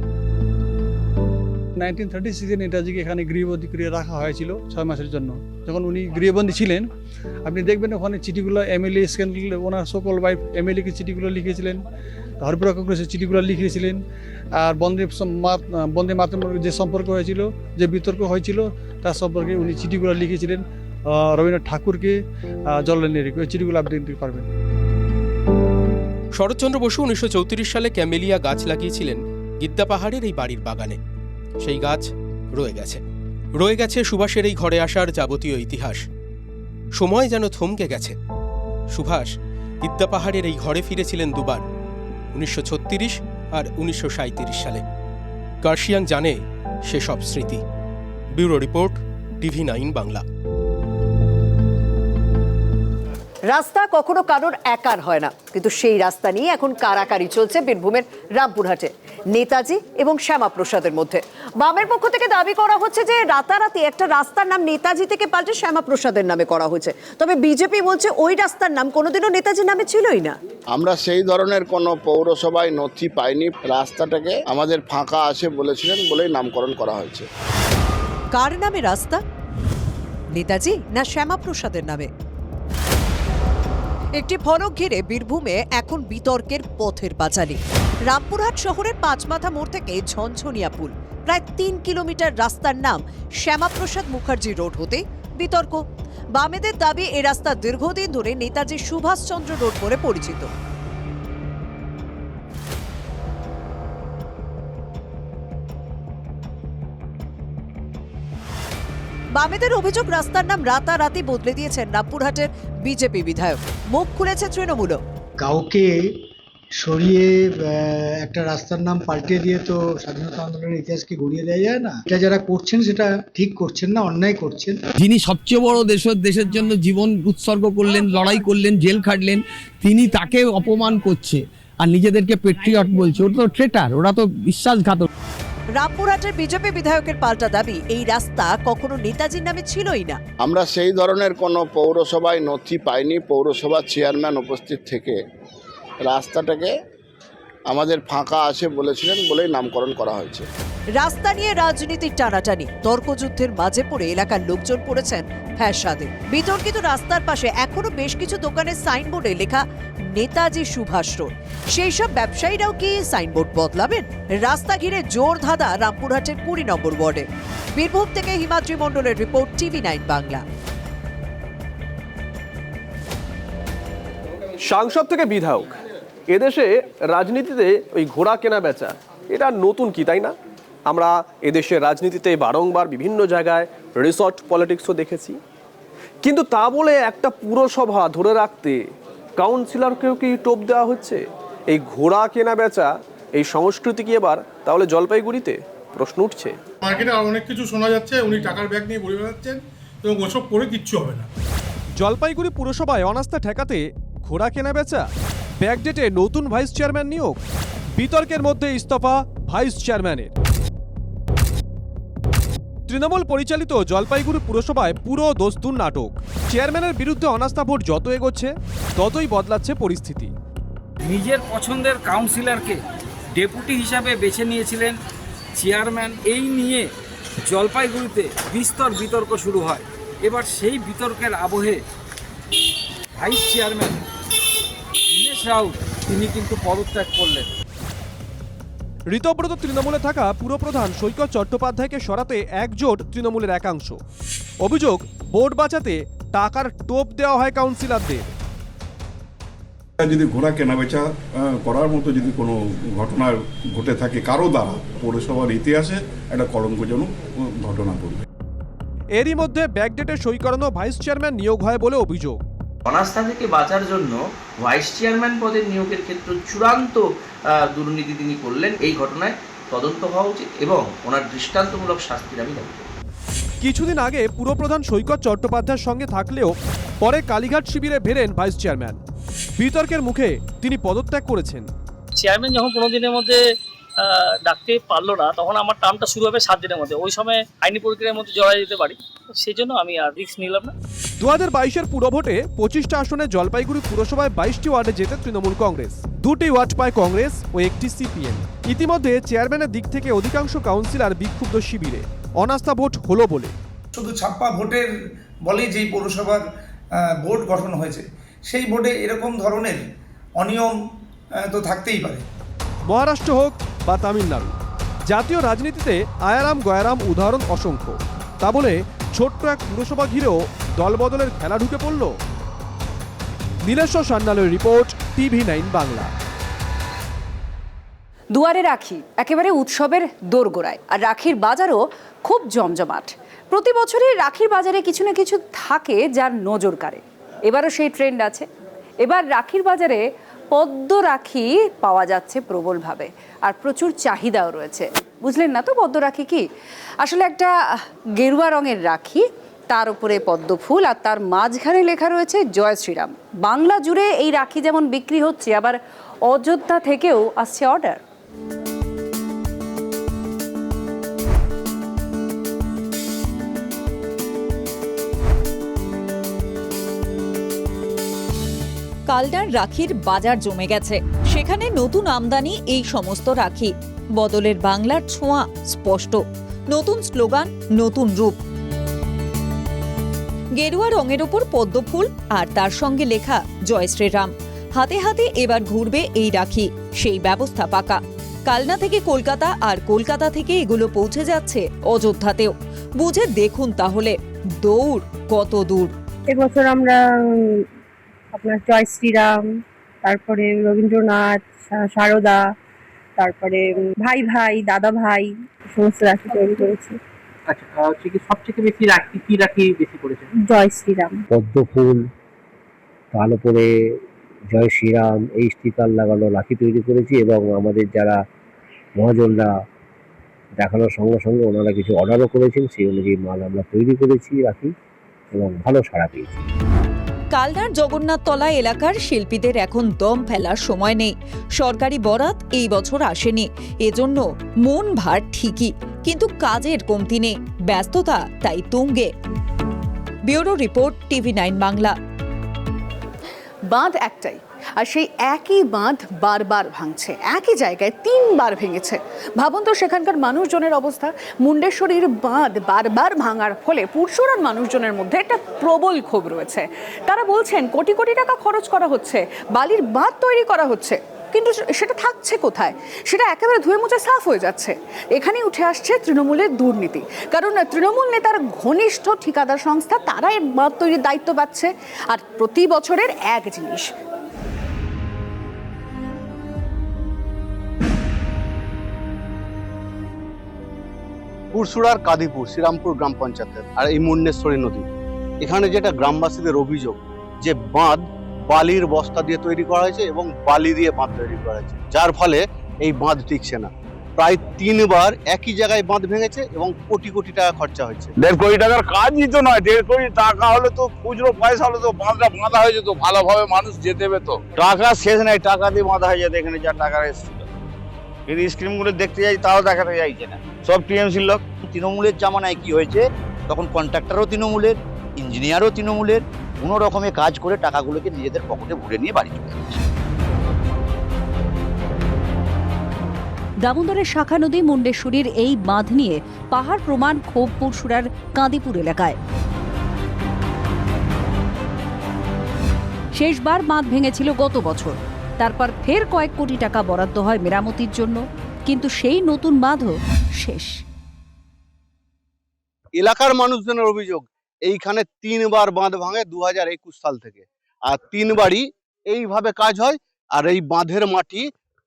1936 নেতাজিকে এখানে গৃহবন্দী করে রাখা হয়েছিল 6 মাসের জন্য। যখন উনি গৃহবন্দী ছিলেন, আপনি দেখবেন ওখানে চিঠিগুলো এমএলএ স্ক্যান্ডাল, ওনার সকল ওয়াইফ এমএলএকে চিঠিগুলো লিখেছিলেন, হরিপুরা কংগ্রেসের চিঠিগুলো লিখেছিলেন। আর বন্দে মাতরমের যে সম্পর্ক হয়েছিল, যে বিতর্ক হয়েছিল, তার সম্পর্কে উনি চিঠিগুলো লিখেছিলেন রবীন্দ্রনাথ ঠাকুরকে, জওহরলাল নেহরুকে। ওই চিঠিগুলো আপনি দেখতে পারবেন। শরৎচন্দ্র বসু 1934 সালে ক্যামেলিয়া গাছ লাগিয়েছিলেন গিদ্দা পাহাড়ের এই বাড়ির বাগানে। সেই গাছ রয়ে গেছে সুভাষের এই ঘরে আসার যাবতীয় ইতিহাস। সময় যেন থমকে গেছে। সুভাষ গিদ্দা পাহাড়ের এই ঘরে ফিরেছিলেন দুবার, 1936 আর 1937 সালে। কার্শিয়াং জানে সেসব স্মৃতি। Bureau report, TV9 Bangla. রাস্তা কখনো কারোর একার হয় না, কিন্তু সেই রাস্তা নিয়ে এখন কারাকারি চলছে বীরভূমের রামপুরহাটে নেতাজি এবং শ্যামাপ্রসাদের মধ্যে। বামের পক্ষ থেকে দাবি করা হচ্ছে যে রাতারাতি একটা রাস্তার নাম নেতাজি থেকে পাল্টে শ্যামাপ্রসাদের নামে করা হয়েছে। তবে বিজেপি বলছে ওই রাস্তার নাম কোনোদিনও নেতাজির নামে ছিলই না। আমরা সেই ধরনের কোনো পৌরসভায় নথি পাইনি। রাস্তাটাকে আমাদের ফাঁকা আছে বলেছিলেন বলেই নামকরণ করা হয়েছে। কার নামে রাস্তা, নেতাজি না শ্যামাপ্রসাদের নামে? একটি ফলক ঘিরে বীরভূমে এখন বিতর্কের পথের পাঁচালী। রামপুরহাট শহরের পাঁচমাথা মোড় থেকে ঝনঝনিয়া পুল, প্রায় 3 কিলোমিটার রাস্তার নাম শ্যামাপ্রসাদ মুখার্জি রোড হতে বিতর্ক। বামেদের দাবি এ রাস্তা দীর্ঘদিন ধরে নেতাজি সুভাষচন্দ্র রোড বলে পরিচিত। বামেদের অভিযোগ রাস্তার নাম রাতারাতি বদলে দিয়েছেন রামপুরহাটের বিজেপি বিধায়ক। মুখ খুলেছে তৃণমূলও। কাউকে সরিয়ে একটা রাস্তার নাম পাল্টে দিয়ে তো স্বাধীনতা আন্দোলনের ইতিহাসকে গড়িয়ে দেওয়া যায় না। এটা যারা করছেন সেটা ঠিক করছেন না, অন্যায় করছেন। যিনি সবচেয়ে বড় দেশের জন্য জীবন উৎসর্গ করলেন, লড়াই করলেন, জেল খাটলেন, তিনি তাকে অপমান করছে আর নিজেদেরকে পেট্রিয়ট বলছে। ওরা তো ট্রেটার, ওরা তো বিশ্বাসঘাতক। রামপুরহাটের বিজেপি বিধায়কের পাল্টা দাবি এই রাস্তা কখনো নেতাজির নামে ছিলই না। আমরা সেই ধরনের কোনো পৌরসভায় নথি পাইনি। পৌরসভার চেয়ারম্যান উপস্থিত থেকে রাস্তাটাকে আমাদের ফাঁকা আছে বলেছিলেন বলেই নামকরণ করা হয়েছে। রাস্তা নিয়ে রাজনীতির টানাটানি, তর্কযুদ্ধের মাঝে পড়ে এলাকার লোকজন পড়েছেন ফ্যাসাদে। বিতর্কিত রাস্তার পাশে এখনো বেশ কিছু দোকানের সাইনবোর্ডে লেখা নেতাজি সুভাষ রোড। সেই সব ব্যবসায়ীরাও কি সাইনবোর্ড বদলাবেন? রাস্তা ঘিরে জোর ধাঁধা রামপুরহাটের 20 নম্বর ওয়ার্ডে। বীরভূম থেকে হিমাদ্রি মণ্ডলের রিপোর্ট, TV9 বাংলা। সাংসদ থেকে বিধায়ক, এদেশে রাজনীতিতে ওই ঘোড়া কেনা বেচা এটা নতুন কি, তাই না? আমরা এদেশের রাজনীতিতে বারংবার বিভিন্ন জায়গায় রিসর্ট পলিটিক্সও দেখেছি, কিন্তু তা বলে একটা পুরসভা ধরে রাখতে কাউন্সিলরকেও কি টোপ দেওয়া হচ্ছে? এই ঘোড়া কেনা বেচা এই সংস্কৃতি কি এবার তাহলে জলপাইগুড়িতে? প্রশ্ন উঠছে। মার্কেটে অনেক কিছু শোনা যাচ্ছে, উনি টাকার ব্যাগ নিয়ে ঘুরে বেড়াচ্ছেন এবং ওসব করে কিচ্ছু হবে না। জলপাইগুড়ি পুরসভায় অনাস্থা ঠেকাতে ঘোড়া কেনা বেচা, ব্যাকডেটে নতুন ভাইস চেয়ারম্যান নিয়োগ, বিতর্কের মধ্যে ইস্তফা ভাইস চেয়ারম্যানের। তৃণমূল পরিচালিত জলপাইগুড়ি পুরসভায় পুরো দস্তুর নাটক। চেয়ারম্যানের বিরুদ্ধে অনাস্থা ভোট যত এগোচ্ছে ততই বদলাচ্ছে পরিস্থিতি। নিজের পছন্দের কাউন্সিলরকে ডেপুটি হিসাবে বেছে নিয়েছিলেন চেয়ারম্যান, এই নিয়ে জলপাইগুড়িতে বিস্তর বিতর্ক শুরু হয়। এবার সেই বিতর্কের আবহে ভাইস চেয়ারম্যান দিনেশ রাউত তিনি কিন্তু পদত্যাগ করলেন। ঋতব্রত তৃণমূলে থাকা পুরপ্রধান সৈকত চট্টোপাধ্যায়কে সরাতে একজোট তৃণমূলের একাংশ। অভিযোগ, ভোট বাঁচাতে টাকার টোপ দেওয়া হয় কাউন্সিলরদের। যদি ঘোড়া কেনাবেচা করার মতো যদি কোনো ঘটনা ঘটে থাকে কারো দ্বারা, পৌরসভার ইতিহাসে একটা কলঙ্কজনক ঘটনা ঘটবে। এরই মধ্যে ব্যাকডেটে সই করানো ভাইস চেয়ারম্যান নিয়োগ হয় বলে অভিযোগ। অনাস্থা থেকে বাঁচার জন্য ভাইস চেয়ারম্যান পদের নিয়োগের ক্ষেত্রে চূড়ান্ত দুর্নীতি তিনি করলেন। এই ঘটনায় তদন্ত হওয়া উচিত এবং ওনার দৃষ্টান্তমূলক শাস্তির আমি দাবি করি। কিছুদিন আগে পুরপ্রধান সৈকত চট্টোপাধ্যায়ের সঙ্গে থাকলেও পরে কালীঘাট শিবিরে ভেড়েন ভাইস চেয়ারম্যান। বিতর্কের মুখে তিনি পদত্যাগ করেছেন। চেয়ারম্যান যখন 15 দিনের মধ্যে ডাকতে পারলো না, তখন আমার টার্মটা শুরু হবে 7 দিনের মধ্যে। ওই সময় আইনি প্রক্রিয়ার মধ্যে জড়াই যেতে পারি, সেই জন্য আমি আর রিস্ক নিলাম না। 2022-এর পুরভোটে 25টা আসনে জলপাইগুড়ি পুরসভায় 22টি ওয়ার্ডে জেতে তৃণমূল কংগ্রেস, 2টি ওয়ার্ড পায় কংগ্রেস ও 1টি সিপিএম। ইতিমধ্যে চেয়ারম্যানের দিক থেকে অধিকাংশ কাউন্সিলর বিক্ষুব্ধ শিবিরে। অনাস্থা ভোট হলো বলে শুধু ছাপ্পা ভোটের বলে যেই পৌরসভার বোর্ড গঠন হয়েছে, সেই বোর্ডে এরকম ধরনের অনিয়ম তো থাকতেই পারে। মহারাষ্ট্র হোক বা তামিলনাড়ু, জাতীয় রাজনীতিতে আয়ারাম গয়ারাম উদাহরণ অসংখ্য। তা বলে ছোট্ট এক পুরসভা ঘিরেও দলবদলের খেলা ঢুকে পড়ল। Nileshwar সান্যালের report, TV9 Bangla. দুয়ারে রাখি একেবারে উৎসবের দোরগোড়ায়, আর রাখির বাজারও খুব জমজমাট। প্রতি বছরই রাখির বাজারে কিছু না কিছু থাকে যার নজর কাড়ে। এবারও সেই ট্রেন্ড আছে। এবার রাখির বাজারে পদ্ম রাখি পাওয়া যাচ্ছে প্রবলভাবে, আর প্রচুর চাহিদাও রয়েছে। বুঝলেন না তো পদ্ম রাখি কি? আসলে একটা গেরুয়া রঙের রাখি, তার উপরে পদ্ম ফুল, আর তার মাঝখানে লেখা রয়েছে জয় শ্রীরাম। বাংলা জুড়ে এই রাখি যেমন বিক্রি হচ্ছে, আবার অযোধ্যা থেকেও আসছে অর্ডার। কালনার রাখির বাজার জমে গেছে। সেখানে নতুন আমদানি এই সমস্ত রাখি। বদলের বাংলার ছোঁয়া স্পষ্ট। নতুন স্লোগান, নতুন রূপ। গেরুয়া রঙের ওপর পদ্ম ফুল আর তার সঙ্গে লেখা জয় শ্রীরাম। হাতে হাতে এবার ঘুরবে এই রাখি, সেই ব্যবস্থা পাকা। কালনা থেকে কলকাতা, আর কলকাতা থেকে এগুলো পৌঁছে যাচ্ছে অযোধ্যাতেও। বুঝে দেখুন তাহলে দৌড় কত দূর। এবছর আমরা আপনার জয় শ্রীরাম, তারপরে রবীন্দ্রনাথ, সারদা, তারপরে ভাই ভাই, দাদা ভাই, সমস্ত রাখি তৈরি করেছি। আচ্ছা, সবথেকে বেশি রাখি কি রাখি বেশি করেছেন? জয় শ্রীরাম, পদ্ম ফুল, তার উপরে জয় শ্রীরাম এই স্টিকার লাগানো রাখি তৈরি করেছি। এবং আমাদের যারা মহাজনরা দেখানোর সঙ্গে সঙ্গে ওনারা কিছু অর্ডারও করেছেন, সেই অনুযায়ী মাল আমরা তৈরি করেছি রাখি এবং ভালো সাড়া পেয়েছি। কালনার জগন্নাথতলা এলাকার শিল্পীদের এখন দম ফেলার সময় নেই। সরকারি বরাত এই বছর আসেনি, এজন্য মন ভার ঠিকই, কিন্তু কাজের কমতি নেই। ব্যস্ততা তাই তুঙ্গে। Bureau report, TV9 Bangla. বাঁধ একটাই, আর সেই একই বাঁধ বারবার ভাঙছে। একই জায়গায় 3 বার ভেঙেছে। ভাবুন তো সেখানকার মানুষজনের অবস্থা। মুন্ডেশ্বরীর বাঁধ বারবার ভাঙার ফলে পুরসুরার মানুষজনের মধ্যে একটা প্রবল ক্ষোভ রয়েছে। তারা বলছেন কোটি কোটি টাকা খরচ করা হচ্ছে, বালির বাঁধ তৈরি করা হচ্ছে, কিন্তু সেটা থাকছে কোথায়? সেটা একেবারে ধুয়ে মুছে সাফ হয়ে যাচ্ছে। এখানেই উঠে আসছে তৃণমূলের দুর্নীতি। কারণ তৃণমূল নেতার ঘনিষ্ঠ ঠিকাদার সংস্থা তারা এর বাঁধ তৈরির দায়িত্ব পাচ্ছে। আর প্রতি বছরের এক জিনিস, পুরসুরার কাদিপুর শ্রীরামপুর গ্রাম পঞ্চায়েতের আর এই মুন্ডেশ্বরী নদী, এখানে যেটা গ্রামবাসীদের অভিযোগ যে বাঁধ বালির বস্তা দিয়ে তৈরি করা হয়েছে এবং বালি দিয়ে বাঁধ তৈরি করা হয়েছে, যার ফলে এই বাঁধ টিকছে না। প্রায় 3বার একই জায়গায় বাঁধ ভেঙেছে এবং কোটি কোটি টাকা খরচা হয়েছে। 1.5 কোটি টাকার কাজই তো নয়, 1.5 কোটি টাকা হলে তো খুচরো পয়সা হলে তো বাঁধটা বাঁধা হয়ে যেত, ভালোভাবে মানুষ যেতে পেত। টাকা শেষ নাই, টাকা দিয়ে বাঁধা হয়ে যেত এখানে যা টাকা এসেছিল। যদি স্ক্রিমগুলো দেখতে যাই তাও দেখাতে যাইছে না, সব টিএমসির লোক। তৃণমূলের জামানায় কি হয়েছে, তখন কন্ট্রাক্টরও তৃণমূলের, ইঞ্জিনিয়ারও তৃণমূলের, কোনো রকমে কাজ করে টাকাগুলোকে নিজেদের পকেটে ভরে নিয়ে বাড়ি চলে যাচ্ছে। দামোদরের শাখা নদী মুন্ডেশ্বরীর এই বাঁধ নিয়ে পাহাড় প্রমাণ ক্ষোভ পরশুরার কাঁদিপুর এলাকায়। শেষবার বাঁধ ভেঙেছিল গত বছর, তারপর ফের কয়েক কোটি টাকা বরাদ্দ হয় মেরামতির জন্য, কিন্তু সেই নতুন বাঁধও শেষ। এলাকার মানুষজনের অভিযোগ, এইখানে 3বার বাঁধ ভাঙে 2021 সাল থেকে, আর 3বারই এইভাবে কাজ হয়, আর এই বাঁধের মাটি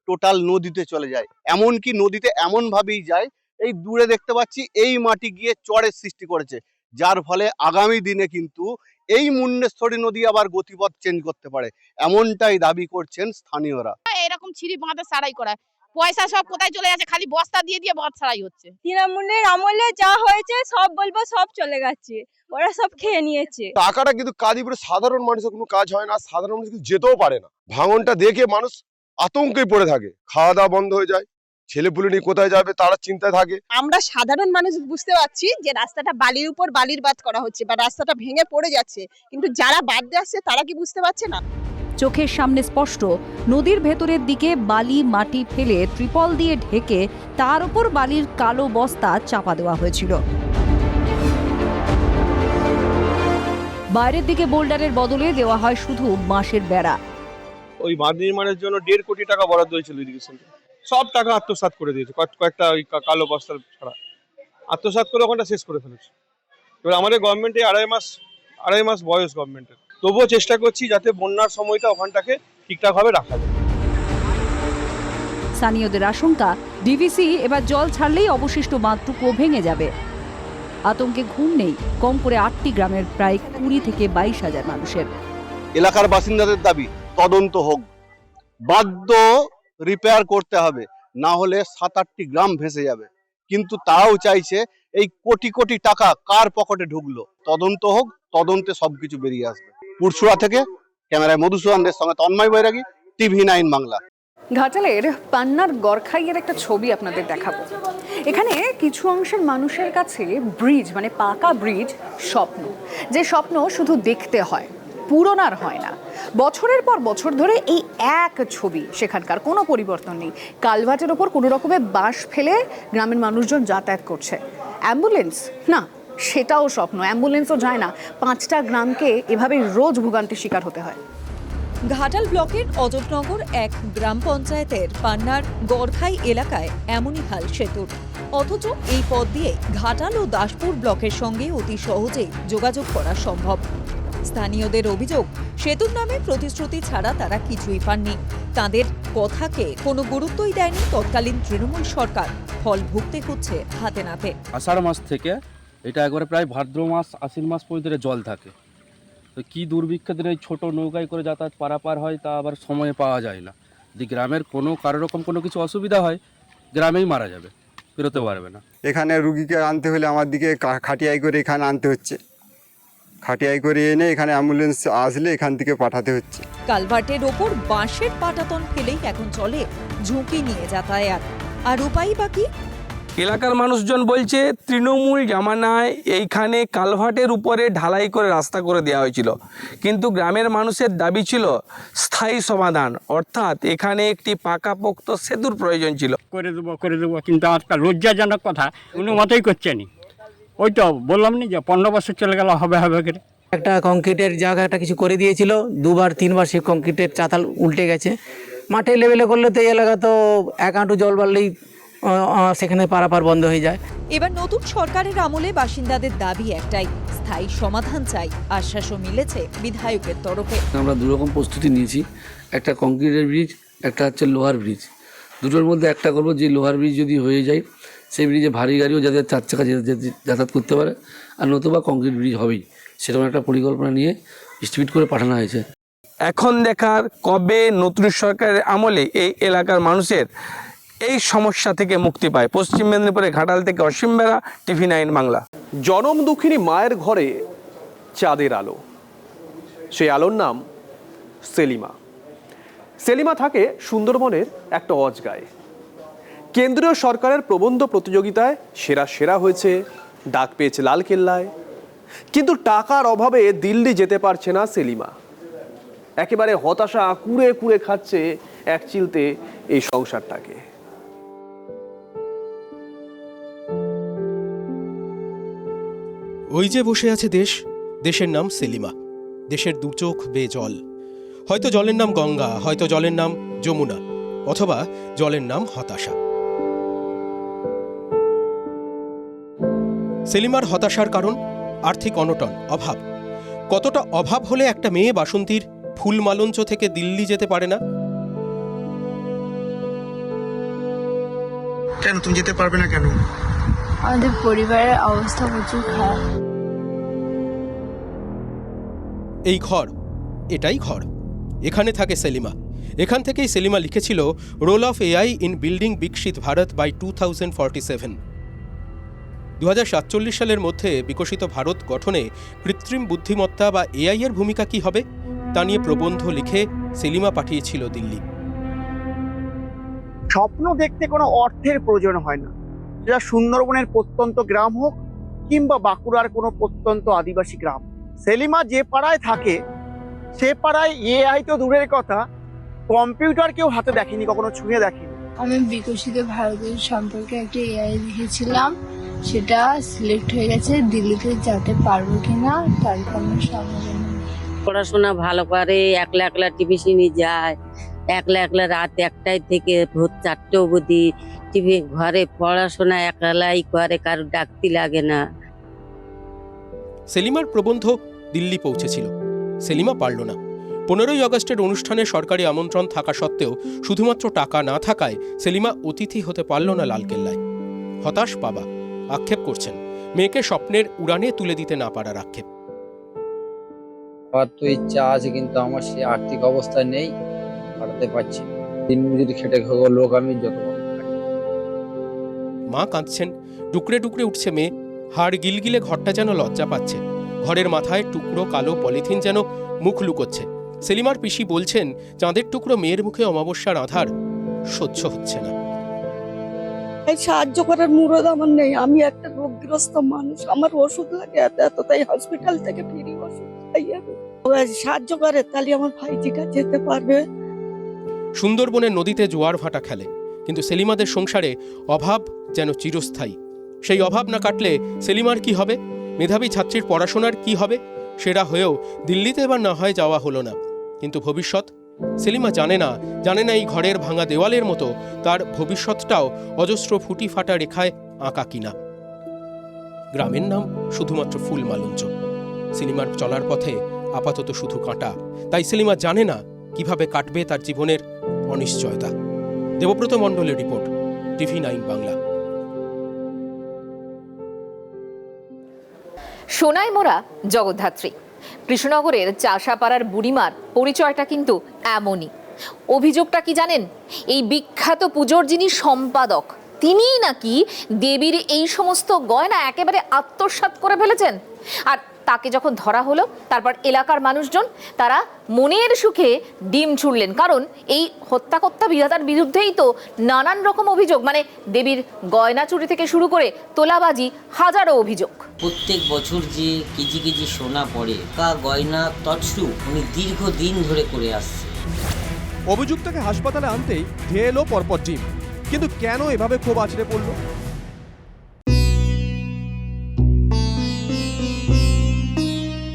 টোটাল নদীতে চলে যায়। এমনকি নদীতে এমনভাবেই যায়, এই দূরে দেখতে পাচ্ছি এই মাটি গিয়ে চড়ের সৃষ্টি করেছে, যার ফলে আগামী দিনে কিন্তু এই মুন্ডেশ্বরী নদী আবার গতিপথ চেঞ্জ করতে পারে, এমনটাই দাবি করছেন স্থানীয়রা। এরকম ছিরি বাঁধে সারাই করা, পয়সা সব কোথায় চলে যাচ্ছে, খালি বস্তা দিয়ে দিয়ে বাঁধ সারাই হচ্ছে। তৃণমূলের আমলে যা হয়েছে সব বলবো সব চলে গেছে, ওরা সব খেয়ে নিয়েছে টাকাটা। কিন্তু কাদিপুরে সাধারণ মানুষের কোনো কাজ হয় না, সাধারণ মানুষ কিন্তু যেতেও পারে না। ভাঙনটা দেখে মানুষ আতঙ্কে পড়ে থাকে, খাওয়া দাওয়া বন্ধ হয়ে যায়, ছেলেপুলে নিয়ে কোথায় যাবে তারা চিন্তায় থাকে। আমরা সাধারণ মানুষ বুঝতে পারছি যে রাস্তাটা বালির উপর বালির বাঁধ করা হচ্ছে বা রাস্তাটা ভেঙে পড়ে যাচ্ছে, কিন্তু যারা বাদ দিয়ে আসছে তারা কি বুঝতে পারছে না? চোখের সামনে স্পষ্ট নদীর ভেতরের দিকে বালি মাটি ফেলে ত্রিপল দিয়ে ঢেকে তার উপর বালির কালো বস্তা চাপা দেওয়া হয়েছিল। বাইরের দিকে বোল্ডারের বদলে দেওয়া হয় শুধু বাঁশের বেড়া। ওই বাঁধ নির্মাণের জন্য 1.5 কোটি টাকা বরাদ্দ হয়েছিল ইরিগেশন, সব টাকা আত্মসাৎ করে দিয়েছে, কয়েকটা ওই কালো বস্তা ছাড়া আত্মসাৎ করে ওখানটা শেষ করে ফেলেছে। এবার আমাদের গভর্নমেন্টে আড়াই মাস বয়স গভর্নমেন্টের, তবুও চেষ্টা করছি যাতে বন্যার সময়টা ওখানটাকে ঠিকঠাকভাবে রাখা যায়। স্থানীয়দের আশঙ্কা, ডিভিসি এবার জল ছাড়লেই অবশিষ্ট বাঁধটুকু ভেঙে যাবে। আতঙ্কে ঘুম নেই কম করে 8টি গ্রামের প্রায় 20 থেকে 22,000 মানুষের। এলাকার বাসিন্দাদের দাবি তদন্ত হোক, বাধ্য রিপেয়ার করতে হবে, না হলে 7-8টি গ্রাম ভেসে যাবে। কিন্তু তারাও চাইছে এই কোটি কোটি টাকা কার পকেটে ঢুকলো, তদন্ত হোক, তদন্তে সবকিছু বেরিয়ে আসবে। পুরসুরা থেকে ক্যামেরায় মধুসূদনদের সঙ্গে তন্ময় বৈরাগী, TV9 বাংলা। ঘাটালের পান্নার গড়খাইয়ের একটা ছবি আপনাদের দেখাবো। এখানে কিছু অংশের মানুষের কাছে ব্রিজ মানে পাকা ব্রিজ স্বপ্ন, যে স্বপ্ন শুধু দেখতে হয়, পূরণ আর হয় না। বছরের পর বছর ধরে এই এক ছবি, সেখানকার কোনো পরিবর্তন নেই। কালভার্টের ওপর কোনো রকমের বাঁশ ফেলে গ্রামের মানুষজন যাতায়াত করছে। অ্যাম্বুলেন্স না, সেটাও স্বপ্ন, অ্যাম্বুলেন্সও যায় না। 5টা গ্রামকে এভাবে রোজ ভোগান্তির শিকার হতে হয়। ঘাটাল ব্লকের অজবনগর এক গ্রাম পঞ্চায়েতের পান্নার গড়খাই এলাকায় এমনই হাল সেতুর, অথচ এই পথ দিয়ে ঘাটাল ও দাসপুর ব্লকের সঙ্গে অতি সহজেই যোগাযোগ করা সম্ভব। স্থানীয়দের অভিযোগ, সেতুর নামে প্রতিশ্রুতি ছাড়া তারা কিছুই পাননি। তাদের কথাকে কোনো গুরুত্বই দেয়নি তৎকালীন তৃণমূল সরকার, ফল ভুগতে হচ্ছে হাতে নাতে। আষাঢ় মাস থেকে এটা একবারে প্রায় ভাদ্র মাস আশ্বিন মাস পর্যন্ত জল থাকে, তো কী দুর্ভিক্ষের এই ছোটো নৌকায় করে যাতায়াত পারাপার হয় তা আবার সময়ে পাওয়া যায় না। যদি গ্রামের কারো রকম কোনো কিছু অসুবিধা হয়, গ্রামেই মারা যাবে, বেরোতে পারবে না। এখানে রুগীকে আনতে হলে আমার দিকে খাটিয়াই করে এখানে আনতে হচ্ছে, খাটিয়াই করে এনে এখানে অ্যাম্বুলেন্স আসলে এখান থেকে পাঠাতে হচ্ছে। কালভার্টের ওপর বাঁশের পাটাতন ফেলেই এখন চলে ঝুঁকি নিয়ে যাতায়াত, আর উপায় বাকি। এলাকার মানুষজন বলছে তৃণমূল জামানায় এইখানে কালভার্টের উপরে ঢালাই করে রাস্তা করে দেওয়া হয়েছিল, কিন্তু গ্রামের মানুষের দাবি ছিল স্থায়ী সমাধান, অর্থাৎ এখানে একটি পাকাপোক্ত সেতুর প্রয়োজন ছিল। করে দেবো কিন্তু আজকাল লজ্জাজনক কথা কোনো মতেই করছে নি। ওই তো বললাম না যে 15 বছর চলে গেল হবে করে। একটা কংক্রিটের জায়গাটা কিছু করে দিয়েছিল, 2-3বার সেই কংক্রিটের চাতাল উল্টে গেছে। মাঠে লেভেলে করলে তো এই এলাকা তো 1 হাঁটু জল বাড়লেই সেখানে পারাপার বন্ধ হয়ে যায়। এবার নতুন সরকারের আমলে বাসিন্দাদের দাবি একটাই, স্থায়ী সমাধান চাই। আশ্বাসও মিলেছে বিধায়কের তরফে। আমরা দুরকম প্রস্তুতি নিয়েছি, একটা কংক্রিটের ব্রিজ, একটা হচ্ছে লোহার ব্রিজ। দুটোর মধ্যে একটা করবো, যে লোহার ব্রিজ যদি হয়ে যায় সেই ব্রিজে ভারী গাড়িও যাতে 4 চাকা যাতায়াত করতে পারে, আর নতুবা কংক্রিট ব্রিজ হবেই, সেরকম একটা পরিকল্পনা নিয়ে এস্টিমেট করে পাঠানো হয়েছে। এখন দেখার কবে নতুন সরকারের আমলে এই এলাকার মানুষের এই সমস্যা থেকে মুক্তি পায়। পশ্চিম মেদিনীপুরের ঘাটাল থেকে অসীম বেরা, TV9 বাংলা। জনম দুঃখিনী মায়ের ঘরে চাঁদের আলো, সেই আলোর নাম সেলিমা। সেলিমা থাকে সুন্দরবনের একটা অজগায়। কেন্দ্রীয় সরকারের প্রবন্ধ প্রতিযোগিতায় সেরা হয়েছে, ডাক পেয়েছে লালকেল্লায়। কিন্তু টাকার অভাবে দিল্লি যেতে পারছে না সেলিমা। একেবারে হতাশা কুড়ে কুড়ে খাচ্ছে এক চিলতে এই সংসারটাকে। ওই যে বসে আছে দেশ, দেশের নাম সেলিমা। দেশের দু চোখ বেয়ে জল। হয়তো জলের নাম গঙ্গা, হয়তো জলের নাম যমুনা, অথবা জলের নাম হতাশা। সেলিমার হতাশার কারণ আর্থিক অনটন, অভাব। কতটা অভাব হলে একটা মেয়ে বাসন্তীর ফুল মালঞ্চ থেকে দিল্লি যেতে পারে না? কেন তুমি যেতে পারবে না কেন? আমাদের পরিবারের অবস্থা প্রচুর খারাপ। এই ঘর, এটাই ঘর। এখানে থাকে সেলিমা। এখান থেকেই সেলিমা লিখেছিল role of AI in building বিকশিত ভারত বাই 2047। 2047 সালের মধ্যে বিকশিত ভারত গঠনে কৃত্রিম বুদ্ধিমত্তা বা এআই এর ভূমিকা কি হবে তা নিয়ে প্রবন্ধ লিখে সেলিমা পাঠিয়েছিল দিল্লি। স্বপ্ন দেখতে কোনো অর্থের প্রয়োজন হয় না, সেটা সুন্দরবনের প্রত্যন্ত গ্রাম হোক কিংবা বাঁকুড়ার কোনো প্রত্যন্ত আদিবাসী গ্রাম। সেলিমা যে পাড়ায় থাকে সে পাড়ায় এআই তো দূরের কথা, কম্পিউটার কেউ হাতে দেখেনি, কখনো ছুঁয়ে দেখেনি। আমি বিকশিত ভারতের সম্পর্কে একটা এআই লিখেছিলাম, সেটা সিলেক্ট হয়ে গেছে। দিল্লিতে যেতে পারবো কিনা তার কোনো সম্ভাবনা। পড়াশোনা ভালো করে, একলা একলা টিউশনি যায়, একলা একলা রাত 1টায় থেকে ভোর 4টে অবধি টিভি ঘরে পড়াশোনা একলাই করে, কারো ডাকতে লাগে না। সেলিমার প্রবন্ধ দিল্লি পৌঁছেছিল, সেলিমা পারল না। 15ই আগস্টের অনুষ্ঠানে সরকারি আমন্ত্রণ থাকা সত্ত্বেও শুধুমাত্র টাকা না থাকায় সেলিমা অতিথি হতে পারল না লালকেল্লায়। হতাশ বাবা, আক্ষেপ করছেন মেয়েকে স্বপ্নের উড়ানে তুলে দিতে না পারার আক্ষেপ। আমার তো ইচ্ছা আছে, কিন্তু আমার সে আর্থিক অবস্থা নেই, পাঠাতে পারছি না। দিনমজুরি খেটে খাওয়া লোক আমি, যত মা কাঁদছেন, টুকরে টুকরে উঠছে মেয়ে। হাড় গিলগিলে ঘরটা যেন লজ্জা পাচ্ছে। ঘরের মাথায় টুকরো কালো পলিথিন যেন মুখ লুকোচ্ছে। সেলিমার পিসি বলছেন চাঁদের টুকরো মেয়ের মুখে অমাবস্যার আধার সহ্য হচ্ছে না। এই সাহায্য করার মুরদ আমার নেই। আমি একটা রোগগ্রস্ত মানুষ, আমার ওষুধ লাগে এত, তাই হসপিটাল থেকে ফিরি ওষুধ খাই। সাহায্য করে তাহলে আমার ভাইজিটা যেতে পারবে। সুন্দরবনের নদীতে জোয়ার ভাটা খেলে, কিন্তু সেলিমাদের সংসারে অভাব যেন চিরস্থায়ী। সেই অভাব না কাটলে সেলিমার কি হবে? মেধাবী ছাত্রীর পড়াশোনার কি হবে? সেরা হয়েও দিল্লিতে এবার না হয় যাওয়া হলো না, কিন্তু ভবিষ্যৎ সেলিমা জানে না এই ঘরের ভাঙা দেওয়ালের মতো তার ভবিষ্যৎটাও অজস্র ফুটি ফাটা রেখায় আঁকা কিনা। গ্রামের নাম শুধুমাত্র ফুল মালঞ্চ। সেলিমার চলার পথে আপাতত শুধু কাঁটা। তাই সেলিমা জানে না কিভাবে কাটবে তার জীবনের অনিশ্চয়তা। দেবব্রত মণ্ডলের রিপোর্ট, TV9 বাংলা। সোনায় মোড়া জগদ্ধাত্রী। কৃষ্ণনগরের চাষাপাড়ার বুড়িমার পরিচয়টা কিন্তু এমনই। অভিযোগটা কি জানেন? এই বিখ্যাত পুজোর যিনি সম্পাদক, তিনিই নাকি দেবীর এই সমস্ত গয়না একেবারে আত্মসাৎ করে ফেলেছেন। আর তাকে যখন ধরা হলো, তারপর এলাকার মানুষজন তারা মনের সুখে ডিম ছুড়লেন, কারণ এই হত্যাকর্তা বিধাতার বিরুদ্ধেই তো নানান রকম অভিযোগ, মানে দেবীর গয়না চুরি থেকে শুরু করে তোলাবাজি, হাজারো অভিযোগ। প্রত্যেক বছর যে কেজি কেজি সোনা পড়ে, তা গয়না তছরূপ উনি দীর্ঘদিন ধরে করে আসছে। অভিযুক্তকে হাসপাতালে আনতেই ধেয়ে এলো পরপর ডিম। কিন্তু কেন এভাবে ক্ষোভ আছড়ে পড়লো?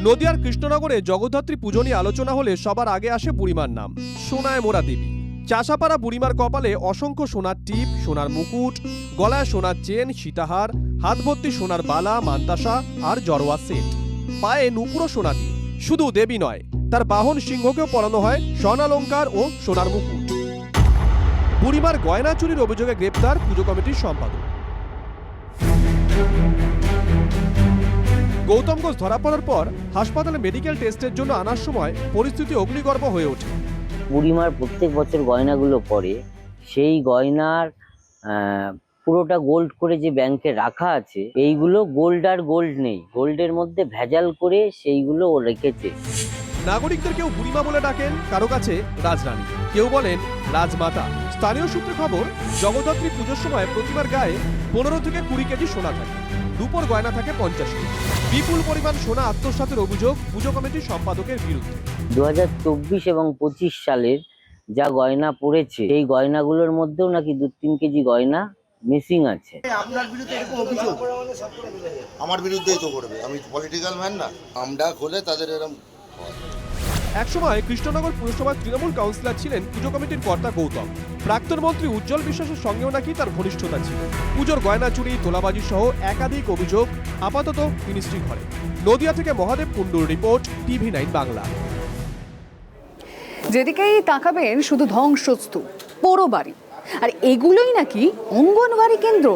নদিয়ার কৃষ্ণনগরে জগদ্ধাত্রী পুজো নিয়ে আলোচনা হলে সবার আগে আসে বুড়িমার নাম, সোনায় মোড়া দেবী। চাষাপাড়া বুড়িমার কপালে অসংখ্য সোনার টিপ, সোনার মুকুট, গলায় সোনার চেন, সীতাহার, হাত ভর্তি সোনার বালা, মান্তাসা আর জড়োয়া সেট, পায়ে নুপুরো সোনা দিয়ে। শুধু দেবী নয়, তার বাহন সিংহকেও পরানো হয় স্বর্ণালঙ্কার ও সোনার মুকুট। বুড়িমার গয়না চুরির অভিযোগে গ্রেপ্তার পুজো কমিটির সম্পাদক। গৌতম ঘোষ ধরা পড়ার পর হাসপাতালে মেডিকেল টেস্টের জন্য আনার সময় পরিস্থিতি অগ্নিগর্ভ হয়ে ওঠে। বুড়িমার প্রত্যেক বছর গয়নাগুলো পরে, সেই গয়নার পুরোটা গোল্ড করে যে ব্যাংকে রাখা আছে, এইগুলো গোল্ড আর গোল্ড নেই, গোল্ডের মধ্যে ভেজাল করে সেইগুলো ও রেখেছে। নাগরিকদের কেউ বুড়িমা বলে ডাকেন, কারো কাছে রাজরানী, কেউ বলেন রাজমাতা। স্থানীয় সূত্রে খবর, জগদ্ধাত্রী পুজোর সময় প্রতিমার গায়ে 15 থেকে 20 কেজি সোনা থাকে, রূপোর গয়না থাকে 50 কেজি। বিপুল পরিমাণ সোনা আত্মসাতের অভিযোগ পুজো কমিটির সম্পাদকের বিরুদ্ধে। 2024 এবং 25 সালের যা গয়না পড়েছে, এই গয়নাগুলোর মধ্যেও নাকি 2-3 কেজি গয়না মিসিং আছে। আপনার বিরুদ্ধে এরকম অভিযোগ? আমার বিরুদ্ধেই তো করবে, আমি পলিটিক্যাল ম্যান না, আমরা হলে তাদের এরকম। একসময় কৃষ্ণনগর পুরসভার তৃণমূল কাউন্সিলর ছিলেন পুজো কমিটির কর্তা গৌতম। প্রাক্তন মন্ত্রী উজ্জ্বল বিশ্বাসের সঙ্গেও নাকি তার ঘনিষ্ঠতা ছিল। পুজোর গয়না চুরি, তোলাবাজি সহ একাধিক অভিযোগ আপাতত মিনিস্ট্রি ঘরে। নদিয়া থেকে মহাদেব কুণ্ডুর রিপোর্ট, TV9 বাংলা। যেদিকেই তাকাবেন শুধু ধ্বংসস্তূপ, পোড়ো বাড়ি, আর এগুলোই নাকি অঙ্গনওয়াড়ি কেন্দ্র।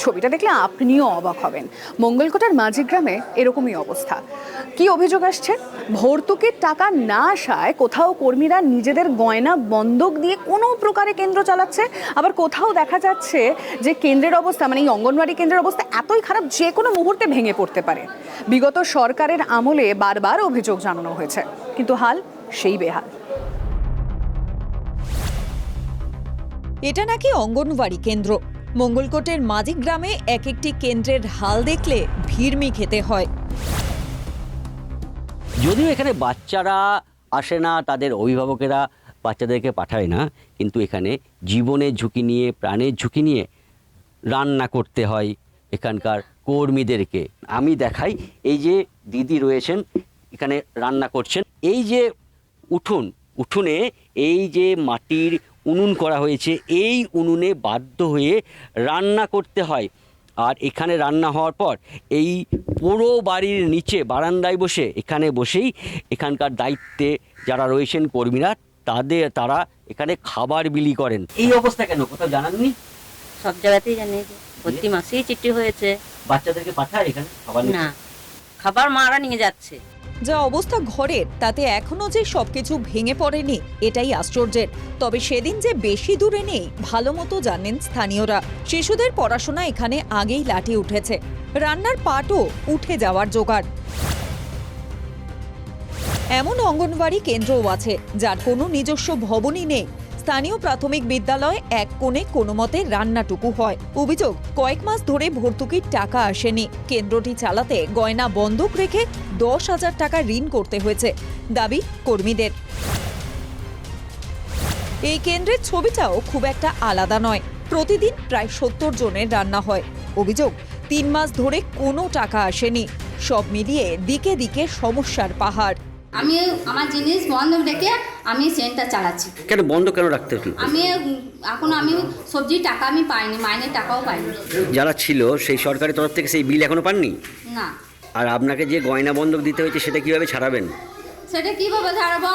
ছবিটা দেখলে আপনিও অবাক হবেন। মঙ্গলকোটার মাঝিগ্রামে এরকমই অবস্থা। কি অভিযোগ আসছে? ভর্তুকির টাকা না আসায় কোথাও কর্মীরা নিজেদের গয়না বন্ধক দিয়ে কোনো প্রকারে কেন্দ্র চালাচ্ছে, আবার কোথাও দেখা যাচ্ছে যে কেন্দ্রের অবস্থা, মানে এই অঙ্গনওয়াড়ি কেন্দ্রের অবস্থা এতই খারাপ যে কোনো মুহূর্তে ভেঙে পড়তে পারে। বিগত সরকারের আমলে বারবার অভিযোগ জানানো হয়েছে, কিন্তু হাল সেই বেহাল। এটা নাকি অঙ্গনওয়াড়ি কেন্দ্র। মঙ্গলকোটের মাঝিগ্রামে এক একটি কেন্দ্রের হাল দেখলে ভিড়মি খেতে হয়। যদিও এখানে বাচ্চারা আসে না, তাদের অভিভাবকেরা বাচ্চাদেরকে পাঠায় না, কিন্তু এখানে জীবনের ঝুঁকি নিয়ে, প্রাণের ঝুঁকি নিয়ে রান্না করতে হয় এখানকার কর্মীদেরকে। আমি দেখাই, এই যে দিদি রয়েছেন এখানে রান্না করছেন, এই যে উঠোনে এই যে মাটির উনুন করা হয়েছে, এই উনুনে বাধ্য হয়ে রান্না করতে হয়। আর এখানে রান্না হওয়ার পর এই পুরো বাড়ির নিচে বারান্দায় এখানে বসেই এখানকার দায়িত্বে যারা রয়েছেন কর্মীরা, তারা এখানে খাবার বিলি করেন। এই অবস্থা কেন কোথাও জানাননি? সব জায়গাতেই জানি, প্রতি মাসেই চিঠি হয়েছে। বাচ্চাদেরকে পাঠায় এখানে খাবার? না, খাবার মারা নিয়ে যাচ্ছে। যা অবস্থা ঘরের, তাতে এখনো যে সবকিছু ভেঙে পড়েনি এটাই আশ্চর্যের। তবে সেদিন যে বেশি দূরে নেই ভালো মতো জানেন স্থানীয়রা। শিশুদের পড়াশোনা এখানে আগেই লাঠি উঠেছে, রান্নার পাটও উঠে যাওয়ার জোগাড়। এমন অঙ্গনওয়াড়ি কেন্দ্রও আছে যার কোনো নিজস্ব ভবনই নেই। স্থানীয় প্রাথমিক বিদ্যালয় এক কোণে কোনো মতে রান্নাটুকু হয়। অভিযোগ, কয়েক মাস ধরে ভর্তুকির টাকা আসেনি। কেন্দ্রটি চালাতে গয়না বন্ধক রেখে 10,000 টাকা ঋণ করতে হয়েছে, দাবি কর্মীদের। এই কেন্দ্রের ছবিটাও খুব একটা আলাদা নয়। প্রতিদিন প্রায় 70 জনের রান্না হয়। অভিযোগ, 3 মাস ধরে কোনো টাকা আসেনি। সব মিলিয়ে দিকে দিকে সমস্যার পাহাড়। আমি আমার জিনিস বন্ধ রেখে আমি সেন্টার চালাচ্ছি। কেন বন্ধ কেন রাখতে হলো? আমি সবজির টাকা আমি পাইনি, মাইনের টাকাও পাইনি। যারা ছিল সেই সরকারের তরফ থেকে সেই বিল এখনো পাননি? না। আর আপনাকে যে গয়না বন্ধক দিতে হয়েছে সেটা কিভাবে ছাড়াবেন? সেটা কিভাবে ছাড়াবো?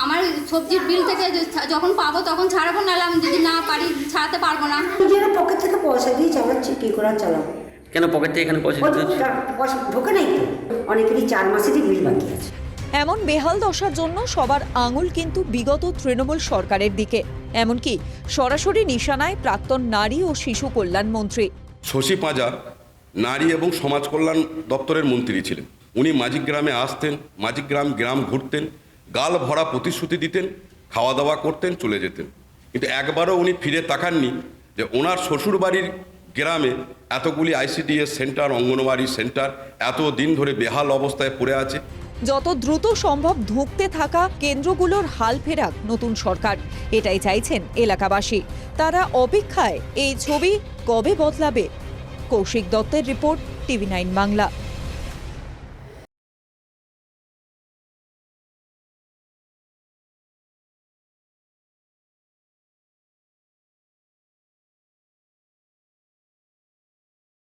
আমার সবজির বিল থেকে যখন পাবো তখন ছাড়াবো, নাহলে আমি যদি না পারি ছাড়াতে পারবো না। নিজেরা পকেট থেকে পয়সা দিয়ে চালাচ্ছি, কি করে চালাবো? কেন পকেট থেকে এখানে পয়সা দিতে হচ্ছে? পয়সা ঢোকে নাই তো, অনেকেরই 4 মাসেরই বিল বাকি আছে। এমন বেহাল দশার জন্য সবার আঙুল কিন্তু বিগত তৃণমূল সরকারের দিকে। এমনকি সরাসরি নিশানায় প্রাক্তন নারী ও শিশু কল্যাণ মন্ত্রী শশী পাঁজা নারী এবং সমাজ কল্যাণ দপ্তরের মন্ত্রী ছিলেন। উনি মাঝিগ্রামে আসতেন, গ্রাম ঘুরতেন, গাল ভরা প্রতিশ্রুতি দিতেন, খাওয়া দাওয়া করতেন, চলে যেতেন। কিন্তু একবারও উনি ফিরে তাকাননি যে ওনার শ্বশুরবাড়ির গ্রামে এতগুলি ICDS সেন্টার, অঙ্গনওয়াড়ি সেন্টার এত দিন ধরে বেহাল অবস্থায় পড়ে আছে। যত দ্রুত সম্ভব ধুঁকতে থাকা কেন্দ্রগুলোর হাল ফেরাক নতুন সরকার, এটাই চাইছেন এলাকাবাসী। তারা অপেক্ষায় এই ছবি কবে বদলাবে। কৌশিক দত্তের রিপোর্ট, TV9 বাংলা।